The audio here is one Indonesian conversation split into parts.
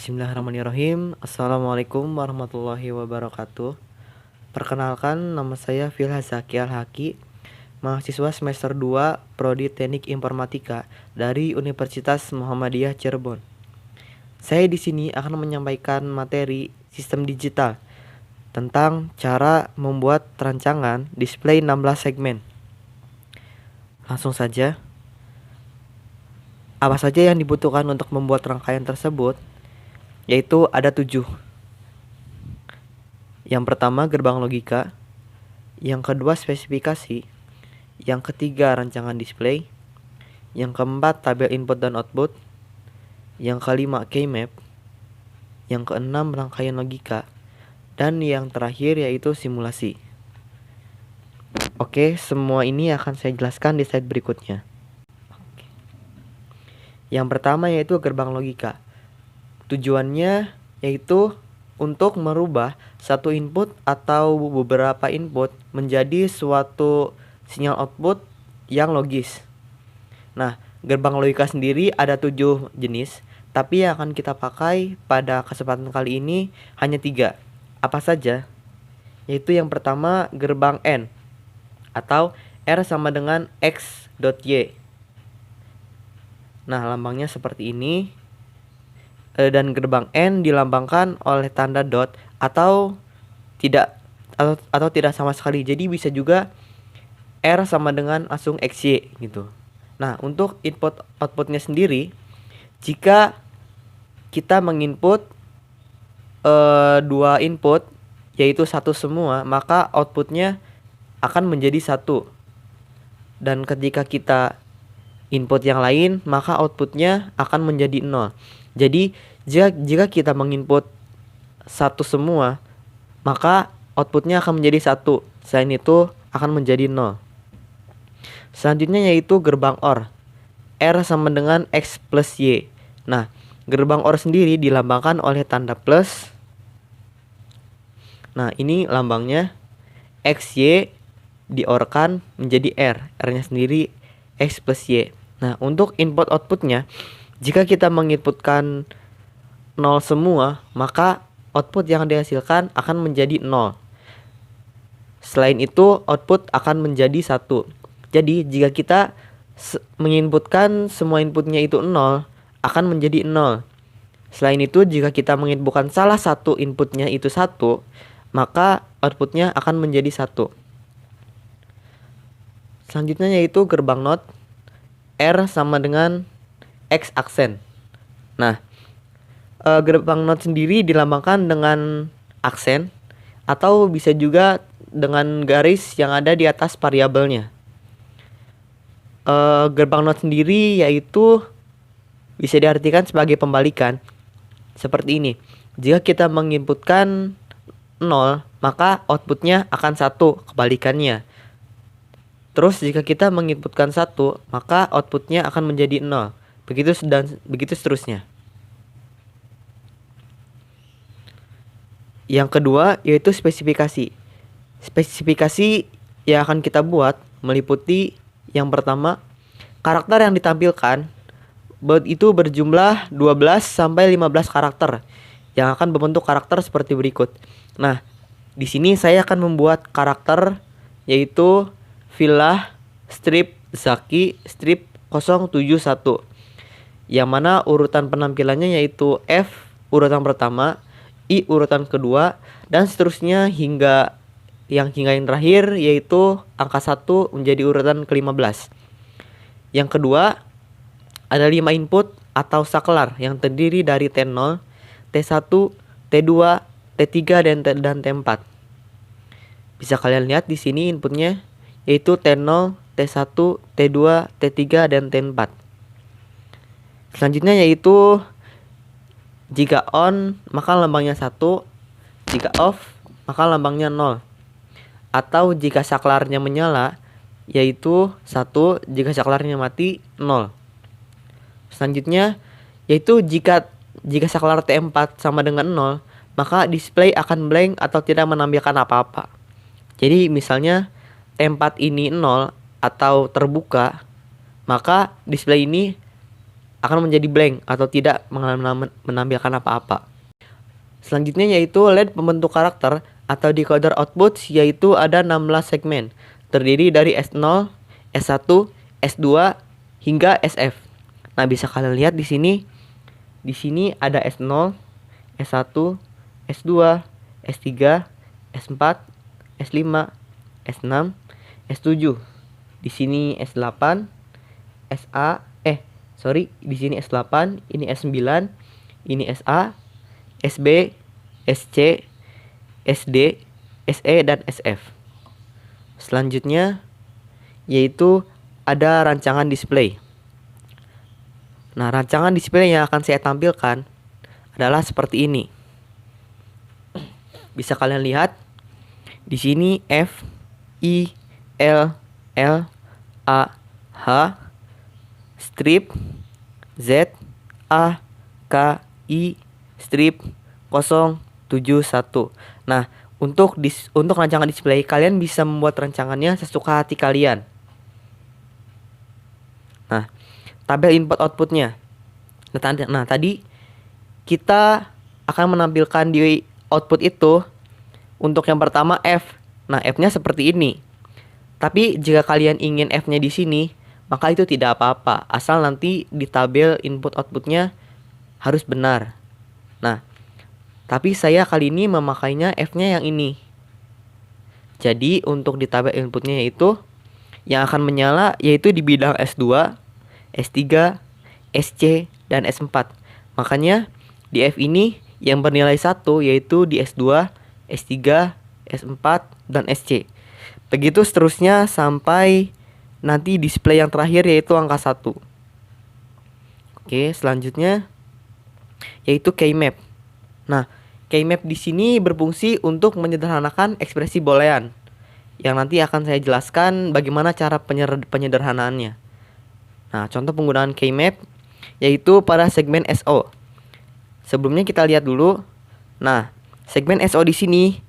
Bismillahirrahmanirrahim. Assalamualaikum warahmatullahi wabarakatuh. Perkenalkan, nama saya Filha Zaki Al-Haki, mahasiswa semester 2 Prodi Teknik Informatika dari Universitas Muhammadiyah Cirebon. Saya di sini akan menyampaikan materi sistem digital tentang cara membuat rancangan display 16 segmen. Langsung saja. Apa saja yang dibutuhkan untuk membuat rangkaian tersebut? Yaitu ada 7. Yang pertama gerbang logika, yang kedua spesifikasi, yang ketiga rancangan display, yang keempat tabel input dan output, yang kelima keymap, yang keenam rangkaian logika, dan yang terakhir yaitu simulasi. Oke, semua ini akan saya jelaskan di slide berikutnya. Yang pertama yaitu gerbang logika. Tujuannya yaitu untuk merubah satu input atau beberapa input menjadi suatu sinyal output yang logis. Nah, gerbang logika sendiri ada 7 jenis, tapi yang akan kita pakai pada kesempatan kali ini hanya 3. Apa saja? Yaitu yang pertama gerbang N atau R sama dengan X.Y. Nah, lambangnya seperti ini. Dan gerbang N dilambangkan oleh tanda dot atau tidak sama sekali. Jadi bisa juga R sama dengan langsung XY gitu. Nah, untuk input outputnya sendiri, jika kita menginput 2 input yaitu satu semua, maka outputnya akan menjadi 1. Dan ketika kita input yang lain, maka outputnya akan menjadi 0. Jadi jika kita menginput 1 semua, maka outputnya akan menjadi 1. Selain itu akan menjadi 0. Selanjutnya yaitu gerbang OR. R sama dengan X plus Y. Nah, gerbang OR sendiri dilambangkan oleh tanda plus. Nah, ini lambangnya XY di-OR-kan menjadi R. R-nya sendiri X plus Y. Nah, untuk input outputnya, jika kita menginputkan 0 semua, maka output yang dihasilkan akan menjadi 0. Selain itu, output akan menjadi 1. Jadi, jika kita menginputkan semua inputnya itu 0, akan menjadi 0. Selain itu, jika kita menginputkan salah satu inputnya itu 1, maka outputnya akan menjadi 1. Selanjutnya yaitu gerbang NOT. R sama dengan X aksen. Nah, gerbang NOT sendiri dilambangkan dengan aksen atau bisa juga dengan garis yang ada di atas variabelnya. Gerbang NOT sendiri yaitu bisa diartikan sebagai pembalikan. Seperti ini. Jika kita menginputkan 0, maka outputnya akan 1, kebalikannya. Terus jika kita menginputkan 1, maka outputnya akan menjadi 0. Begitu seterusnya. Yang kedua yaitu spesifikasi. Spesifikasi yang akan kita buat meliputi yang pertama, karakter yang ditampilkan itu berjumlah 12 sampai 15 karakter yang akan membentuk karakter seperti berikut. Nah, di sini saya akan membuat karakter yaitu Fillah strip Zaki strip 071, yang mana urutan penampilannya yaitu F urutan pertama, I urutan kedua, dan seterusnya hingga yang terakhir yaitu angka 1 menjadi urutan ke-15. Yang kedua, ada 5 input atau saklar yang terdiri dari T0, T1, T2, T3 dan T4. Bisa kalian lihat di sini inputnya yaitu T0, T1, T2, T3, dan T4. Selanjutnya yaitu jika on maka lambangnya 1, jika off maka lambangnya 0. Atau jika saklarnya menyala yaitu 1, jika saklarnya mati 0. Selanjutnya yaitu jika saklar T4 sama dengan 0, maka display akan blank atau tidak menampilkan apa-apa. Jadi misalnya T4 ini 0 atau terbuka, maka display ini akan menjadi blank atau tidak menampilkan apa-apa. Selanjutnya yaitu LED pembentuk karakter atau decoder output, yaitu ada 16 segmen, terdiri dari S0, S1, S2 hingga SF. Nah, bisa kalian lihat di sini. Di sini ada S0, S1, S2, S3, S4, S5, S6, S7. Di sini S8, di sini S8, ini S9, ini SA, SB, SC, SD, SE, dan SF. Selanjutnya yaitu ada rancangan display. Nah, rancangan display yang akan saya tampilkan adalah seperti ini. Bisa kalian lihat di sini F, I, L, L, A, H, strip, Z, A, K, I, strip 071. Nah, untuk rancangan display, kalian bisa membuat rancangannya sesuka hati kalian. Nah, tabel input outputnya. Nah, tadi kita akan menampilkan di output itu untuk yang pertama F. Nah, F-nya seperti ini. Tapi jika kalian ingin F-nya di sini, maka itu tidak apa-apa, asal nanti di tabel input outputnya harus benar. Nah, tapi saya kali ini memakainya F-nya yang ini. Jadi untuk di tabel inputnya yaitu yang akan menyala yaitu di bidang S2, S3, SC, dan S4. Makanya di F ini yang bernilai 1 yaitu di S2, S3, S4, dan SC. Begitu seterusnya sampai nanti display yang terakhir yaitu angka 1. Oke, selanjutnya yaitu keymap. Nah, keymap di sini berfungsi untuk menyederhanakan ekspresi boolean, yang nanti akan saya jelaskan bagaimana cara penyederhanaannya. Nah, contoh penggunaan keymap yaitu pada segmen SO. Sebelumnya kita lihat dulu. Nah, segmen SO di sini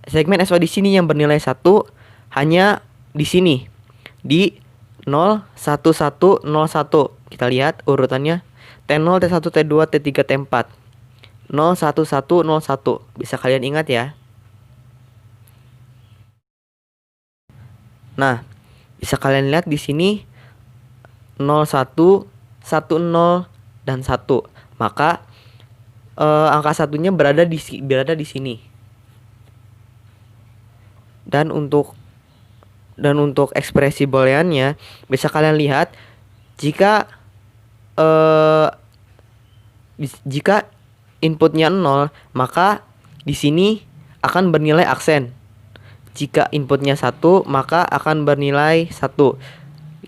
segmen SO di sini yang bernilai 1 hanya di sini di 01101. Kita lihat urutannya T0, T1, T2, T3, T4. 01101. Bisa kalian ingat ya. Nah, bisa kalian lihat di sini 01, 10, dan 1. Maka angka satunya berada di sini. Dan untuk ekspresi booleannya bisa kalian lihat jika inputnya 0, maka di sini akan bernilai aksen. Jika inputnya 1, maka akan bernilai 1.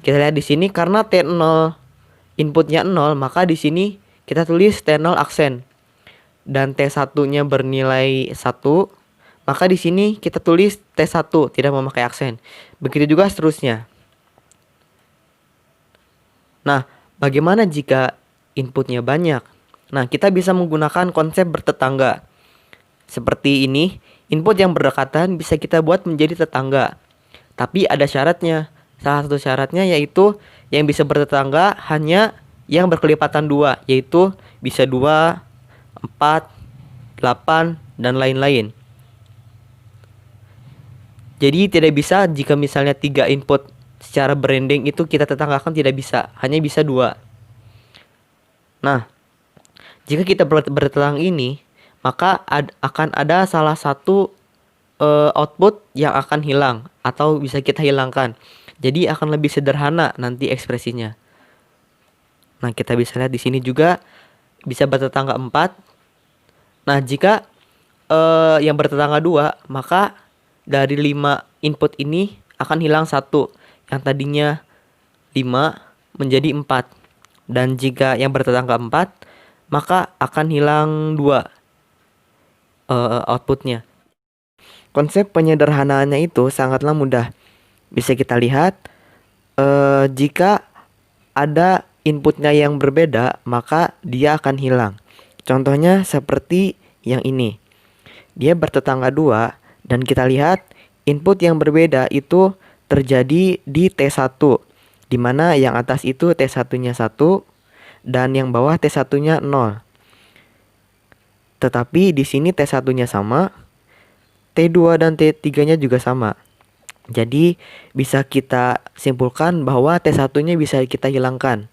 Kita lihat di sini karena T0 inputnya 0, maka di sini kita tulis T0 aksen. Dan T1-nya bernilai 1, maka di sini kita tulis T1 tidak memakai aksen. Begitu juga seterusnya. Nah, bagaimana jika inputnya banyak? Nah, kita bisa menggunakan konsep bertetangga. Seperti ini, input yang berdekatan bisa kita buat menjadi tetangga. Tapi ada syaratnya. Salah satu syaratnya yaitu yang bisa bertetangga hanya yang berkelipatan 2, yaitu bisa 2, 4, 8, dan lain-lain. Jadi tidak bisa jika misalnya 3 input secara berending itu kita tetanggakan, tidak bisa. Hanya bisa 2. Nah, jika kita bertetangga ini, maka akan ada salah satu output yang akan hilang atau bisa kita hilangkan. Jadi akan lebih sederhana nanti ekspresinya. Nah, kita bisa lihat di sini juga bisa bertetangga 4. Nah, jika yang bertetangga 2, maka dari 5 input ini akan hilang 1. Yang tadinya 5 menjadi 4. Dan jika yang bertetangga 4, maka akan hilang 2 outputnya. Konsep penyederhanaannya itu sangatlah mudah. Bisa kita lihat jika ada inputnya yang berbeda, maka dia akan hilang. Contohnya seperti yang ini. Dia bertetangga 2 dan kita lihat input yang berbeda itu terjadi di T1. Dimana yang atas itu T1-nya 1 dan yang bawah T1-nya 0. Tetapi di sini T1-nya sama, T2 dan T3-nya juga sama. Jadi bisa kita simpulkan bahwa T1-nya bisa kita hilangkan.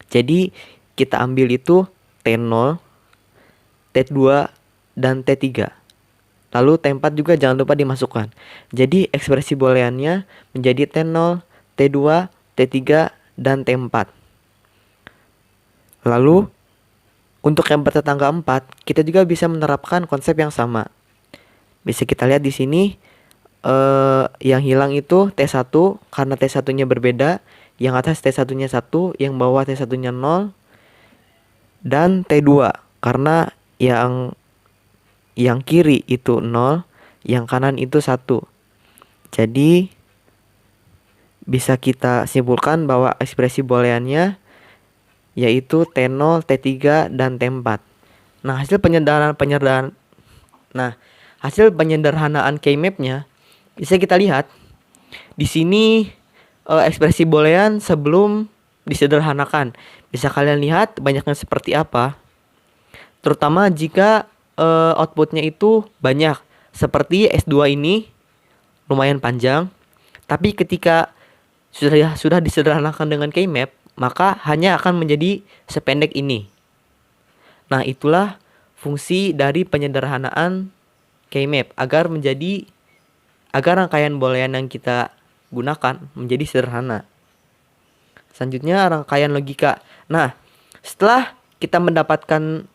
Jadi kita ambil itu T0, T2, dan T3. Lalu T4 juga jangan lupa dimasukkan. Jadi ekspresi booleannya menjadi T0, T2, T3, dan T4. Lalu untuk yang bertetangga 4, kita juga bisa menerapkan konsep yang sama. Bisa kita lihat di sini yang hilang itu T1 karena T1-nya berbeda. Yang atas T1-nya 1, yang bawah T1-nya 0. Dan T2 karena yang kiri itu 0, yang kanan itu 1. Jadi bisa kita simpulkan bahwa ekspresi booleannya yaitu T0, T3, dan T4. Nah, hasil penyederhanaan K-map-nya bisa kita lihat di sini ekspresi boolean sebelum disederhanakan. Bisa kalian lihat banyaknya seperti apa? Terutama jika outputnya itu banyak. Seperti S2 ini lumayan panjang. Tapi ketika sudah disederhanakan dengan K-map, maka hanya akan menjadi sependek ini. Nah, itulah fungsi dari penyederhanaan K-map agar rangkaian boolean yang kita gunakan menjadi sederhana. Selanjutnya rangkaian logika. Nah, setelah kita mendapatkan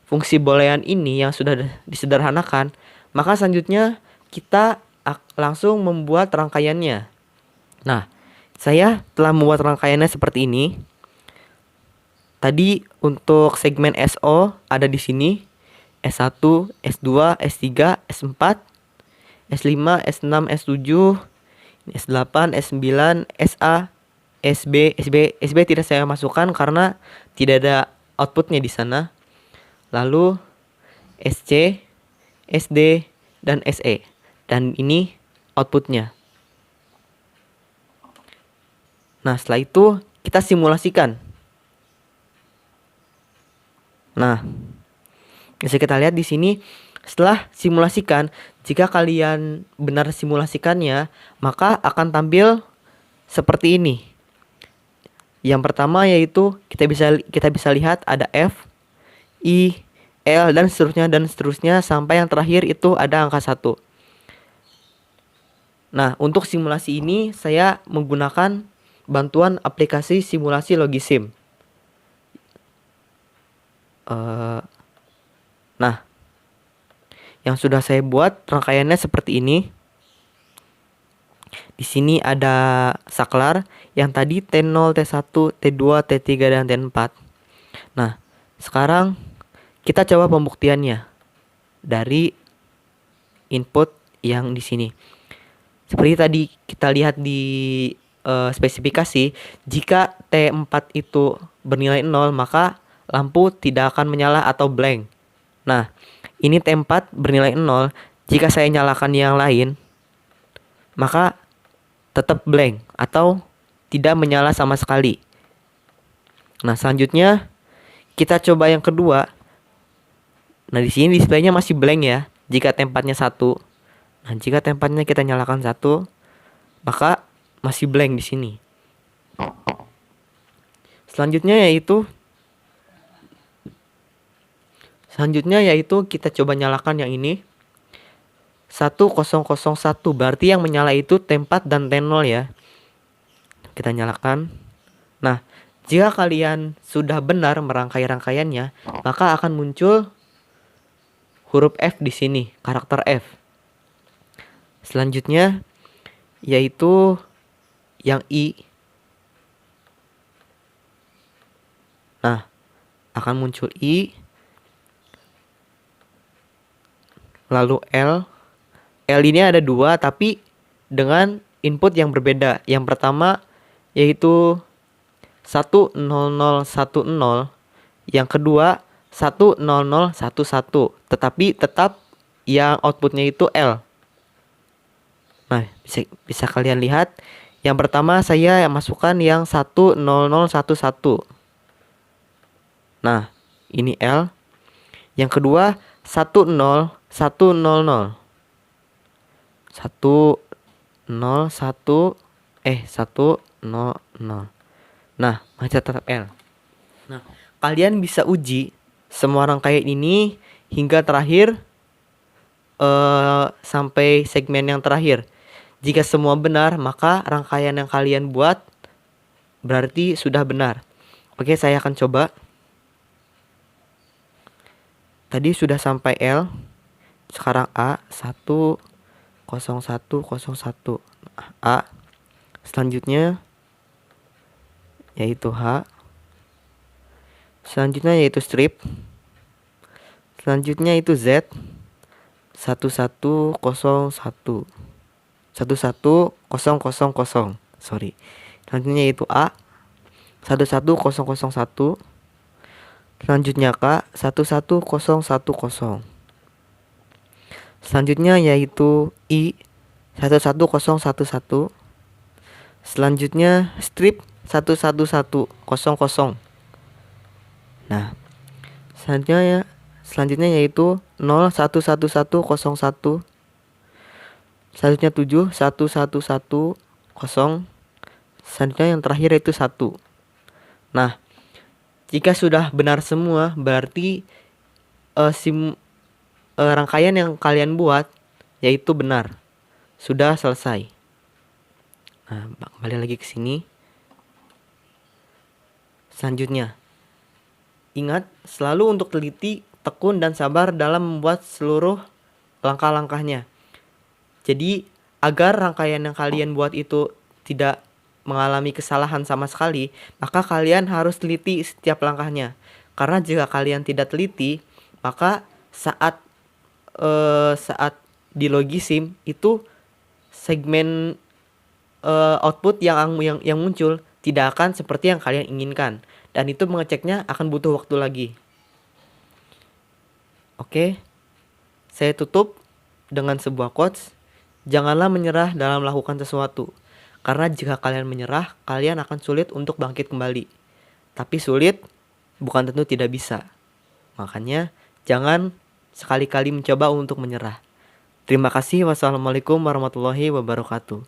fungsi boolean ini yang sudah disederhanakan, maka selanjutnya kita langsung membuat rangkaiannya. Nah, saya telah membuat rangkaiannya seperti ini. Tadi untuk segmen SO ada di sini. S1, S2, S3, S4, S5, S6, S7, S8, S9, SA, SB tidak saya masukkan karena tidak ada outputnya di sana. Lalu SC, SD, dan SE. Dan ini outputnya. Nah, setelah itu kita simulasikan. Nah, bisa kita lihat di sini setelah simulasikan, jika kalian benar simulasikannya, maka akan tampil seperti ini. Yang pertama yaitu kita bisa lihat ada F, I, L, dan seterusnya sampai yang terakhir itu ada angka 1. Nah, untuk simulasi ini saya menggunakan bantuan aplikasi simulasi Logisim. Nah, yang sudah saya buat rangkaiannya seperti ini. Di sini ada saklar yang tadi T0, T1, T2, T3, dan T4. Nah, sekarang kita coba pembuktiannya dari input yang di sini. Seperti tadi kita lihat di spesifikasi, jika T4 itu bernilai 0, maka lampu tidak akan menyala atau blank. Nah, ini T4 bernilai 0. Jika saya nyalakan yang lain, maka tetap blank atau tidak menyala sama sekali. Nah, selanjutnya kita coba yang kedua. Nah, di sini displaynya masih blank ya, jika T4-nya 1. Nah, jika T4-nya kita nyalakan 1, maka masih blank di sini. Selanjutnya yaitu kita coba nyalakan yang ini. 1001, berarti yang menyala itu T4 dan T0 ya. Kita nyalakan. Nah, jika kalian sudah benar merangkai rangkaiannya, maka akan muncul huruf F di sini, karakter F. Selanjutnya yaitu yang I. Nah, akan muncul I. Lalu L. L ini ada 2 tapi dengan input yang berbeda. Yang pertama yaitu 10010. Yang kedua 10011. Tetapi tetap yang outputnya itu L. Nah, bisa kalian lihat Yang pertama saya masukkan yang 10011. Nah, ini L. Yang kedua 10100. 100. Nah, masih tetap L. Nah, kalian bisa uji semua rangkaian ini hingga terakhir sampai segmen yang terakhir. Jika semua benar, maka rangkaian yang kalian buat berarti sudah benar. Oke, saya akan coba. Tadi sudah sampai L. Sekarang A 10101 A. Selanjutnya yaitu H. Selanjutnya yaitu strip. Selanjutnya itu Z 1101 11000. Sorry. Selanjutnya yaitu A 11001. Selanjutnya K 11010. Selanjutnya yaitu I 11011. Selanjutnya strip 11100. Nah, selanjutnya yaitu 011101. Selanjutnya 71110. Selanjutnya yang terakhir yaitu 1. Nah, jika sudah benar semua berarti rangkaian yang kalian buat yaitu benar. Sudah selesai. Nah, kembali lagi ke sini. Selanjutnya, ingat selalu untuk teliti, tekun, dan sabar dalam membuat seluruh langkah-langkahnya. Jadi, agar rangkaian yang kalian buat itu tidak mengalami kesalahan sama sekali, maka kalian harus teliti setiap langkahnya. Karena jika kalian tidak teliti, maka saat di Logisim itu segmen output yang muncul tidak akan seperti yang kalian inginkan, dan itu mengeceknya akan butuh waktu lagi. Oke, saya tutup dengan sebuah quotes. Janganlah menyerah dalam melakukan sesuatu, karena jika kalian menyerah, kalian akan sulit untuk bangkit kembali. Tapi sulit bukan tentu tidak bisa. Makanya jangan sekali-kali mencoba untuk menyerah. Terima kasih. Wassalamualaikum warahmatullahi wabarakatuh.